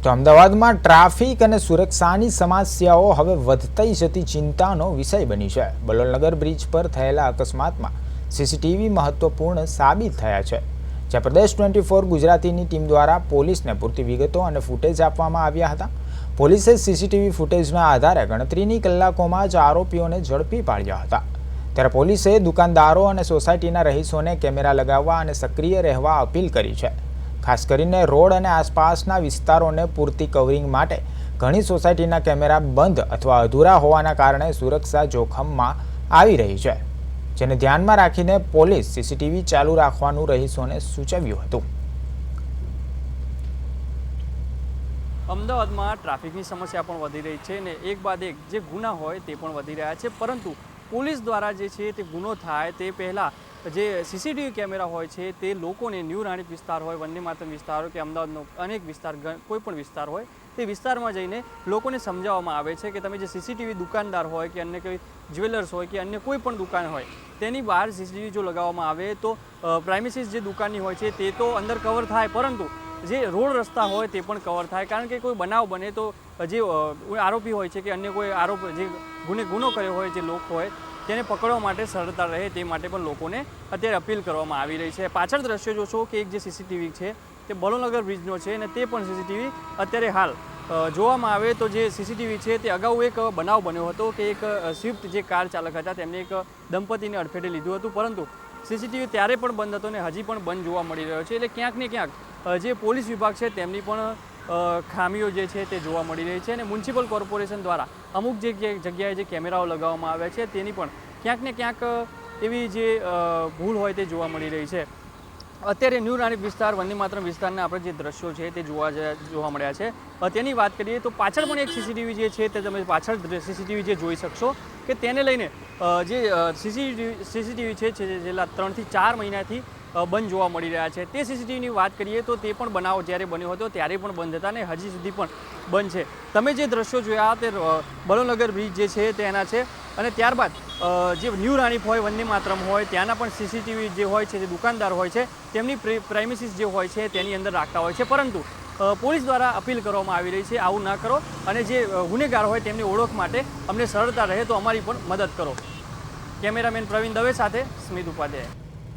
તો અમદાવાદમાં ટ્રાફિક અને સુરક્ષાની સમસ્યાઓ હવે વધતી જતી ચિંતાનો વિષય બની છે। બલોલનગર બ્રિજ પર થયેલા અકસ્માતમાં સીસીટીવી મહત્વપૂર્ણ સાબિત થયા છે, જ્યાં પ્રદેશ 24 ગુજરાતીની ટીમ દ્વારા પોલીસને પૂરતી વિગતો અને ફૂટેજ આપવામાં આવ્યા હતા। પોલીસે સીસીટીવી ફૂટેજના આધારે ગણતરીની કલાકોમાં જ આરોપીઓને ઝડપી પાડ્યા હતા। ત્યારે પોલીસે દુકાનદારો અને સોસાયટીના રહીશોને કેમેરા લગાવવા અને સક્રિય રહેવા અપીલ કરી છે। ખાસ કરીને રોડ અને આસપાસના વિસ્તારોને પૂરતી કવરિંગ માટે ઘણી સોસાયટીના કેમેરા બંધ અથવા અધૂરા હોવાના કારણે સુરક્ષા જોખમમાં આવી રહી છે, જેને ધ્યાનમાં રાખીને પોલીસ સીસીટીવી ચાલુ રાખવાનું રહીશોને સૂચવ્યું હતું। અમદાવાદમાં ટ્રાફિકની સમસ્યા પણ વધી રહી છે ને એક બાદ એક જે ગુના હોય તે પણ વધી રહ્યા છે, પરંતુ પોલીસ દ્વારા જે છે તે ગુનો થાય તે પહેલાં જે સીસીટીવી કેમેરા હોય છે તે લોકોને ન્યૂ રાણીપ વિસ્તાર હોય, વંદે માતરમ વિસ્તાર હોય કે અમદાવાદનો અનેક વિસ્તાર, કોઈ પણ વિસ્તાર હોય તે વિસ્તારમાં જઈને લોકોને સમજાવવામાં આવે છે કે તમે જે સીસીટીવી દુકાનદાર હોય કે અન્ય કોઈ જ્વેલર્સ હોય કે અન્ય કોઈ પણ દુકાન હોય તેની બહાર સીસીટીવી જો લગાવવામાં આવે તો પ્રાઇમિસીસ જે દુકાનની હોય છે તે તો અંદર કવર થાય, પરંતુ જે રોડ રસ્તા હોય તે પણ કવર થાય। કારણ કે કોઈ બનાવ બને તો જે આરોપી હોય છે કે અન્ય કોઈ આરોપ જે ગુનો કર્યો હોય જે લોકો હોય તેને પકડવા માટે સરળતા રહે તે માટે પણ લોકોને અત્યારે અપીલ કરવામાં આવી રહી છે। પાછળ દ્રશ્યો જોશો કે એક જે સીસીટીવી છે તે બલોલનગર બ્રિજનો છે અને તે પણ સીસીટીવી અત્યારે હાલ જોવામાં આવે તો જે સીસીટીવી છે તે અગાઉ એક બનાવ બન્યો હતો કે એક સ્વિફ્ટ જે કાર ચાલક હતા તેમને એક દંપતીને અડફેટે લીધું હતું, પરંતુ સીસીટીવી ત્યારે પણ બંધ હતો ને હજી પણ બંધ જોવા મળી રહ્યો છે। એટલે ક્યાંક ને ક્યાંક જે પોલીસ વિભાગ છે તેમની પણ ખામીઓ જે છે તે જોવા મળી રહી છે અને મ્યુનિસિપલ કોર્પોરેશન દ્વારા અમુક જે જગ્યાએ જે કેમેરાઓ લગાવવામાં આવ્યા છે તેની પણ ક્યાંક ને ક્યાંક એવી જે ભૂલ હોય તે જોવા મળી રહી છે। અત્યારે ન્યૂ રાણીપ વિસ્તાર, વંદે માતરમ વિસ્તારના આપણે જે દ્રશ્યો છે તે જોવા મળ્યા છે। તેની વાત કરીએ તો પાછળ પણ એક સીસીટીવી જે છે તે તમે પાછળ સીસીટીવી જે જોઈ શકશો કે તેને લઈને જે સીસીટીવી છે છેલ્લા 3 થી 4 મહિનાથી બંધ જોવા મળી રહ્યા છે। તે સીસીટીવીની વાત કરીએ તો તે પણ બનાવ જ્યારે બન્યો હતો ત્યારે પણ બંધ હતા ને હજી સુધી પણ બંધ છે। તમે જે દ્રશ્યો જોયા તે બલોલનગર બ્રિજ જે છે તેના છે અને ત્યારબાદ જે ન્યૂ રાણીપ હોય, વંદે માતરમ હોય ત્યાંના પણ સીસીટીવી જે હોય છે, જે દુકાનદાર હોય છે તેમની પ્રાઇમિસીસ જે હોય છે તેની અંદર રાખતા હોય છે, પરંતુ પોલીસ દ્વારા અપીલ કરવામાં આવી રહી છે આવું ના કરો અને જે ગુનેગાર હોય તેમની ઓળખ માટે અમને સરળતા રહે તો અમારી પણ મદદ કરો। કેમેરામેન પ્રવીણ દવે સાથે સ્મિત ઉપાધ્યાય।